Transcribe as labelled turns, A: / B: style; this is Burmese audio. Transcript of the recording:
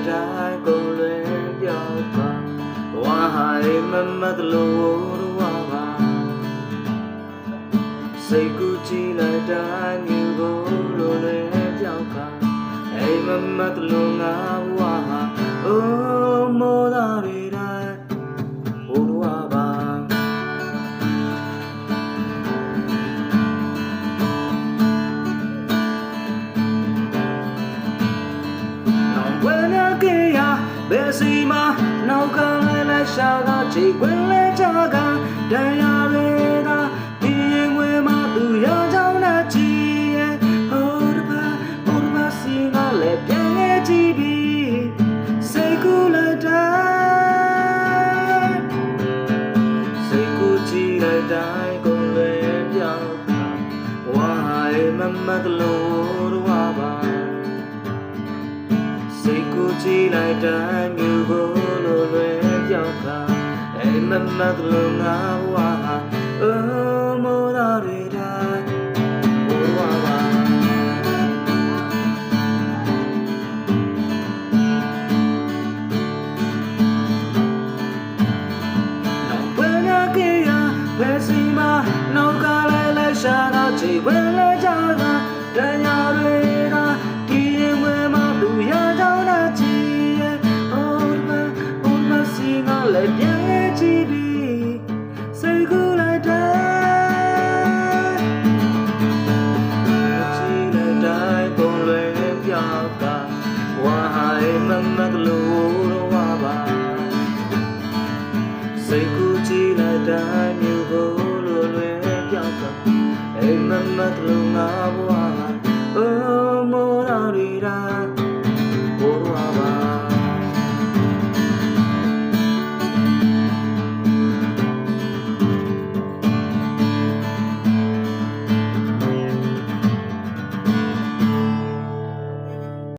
A: လိုက်တိုင်းကုန်လွင်ပြောက်ပါဘဝဟာအိမ်မမတ်လို့တော့ပါစိတ်ကူးကြည့်လိုက်တိုင်းမြူကိုလိုလွင်ပြောက်ကအိမ်မမတ်လို့ငါဘဝဟာအိုးမိုးသားတွေတိုင်းဟိုတော့ပါဘယ်စီမှာနောက်ကလည်းလိုက်ရှာကချိန်ခွင်လဲကြကတရားတွေသာဒီရင်ငွေမှာသူရကြောင်းနဲ့ကြည်ရဲ့ဟိုတပတ်စီကလည်းပြန်ခဲ့ကြည့်ပြီးစိတ်ကူးလိုက်တိုင်းစိတ်ကူးကြည့်လိုက်တိုင်းကုန်လွယ်ပြောင်းဝါဟဲ့မမတ်လို့တော့ပါစိတ်ကူးကြည့်လိုက်တိုင်းမြူကိုလိုလွယ်ပြောက်ကအိမ်မမတ်လို့ငါဝါအိုးမိုးသားတွေတိုင်းဘဝပါနောက်ဘယ်နာကေရဘယ်စီမှာနောက်ကလည်းလိုက်ရှာတော့ချိန်ဝဲလဲကြတာတရားတွေသာဒီရင်ဝဲမှာသူရကြောင်းနဲ့ကြည်ရဲ့ဟိုမစီငါလည်းပြန်ခဲ့ကြည့်ပြီးစိတ်ကူးလိုက်တိုင်းကြည့်လိုက်တိုင်းပုံလွယ်ပြောက်ကဝါဟဲ့မမတ်လို့တော့ပါစိတ်ကူးကြည့်လိုက်တိုင်းမြူကိုလိုလွယ်ပြောက်ကအိမ်မမတ်လို့ငါဘဝအိုးမိုးတော်ရီတိုင်း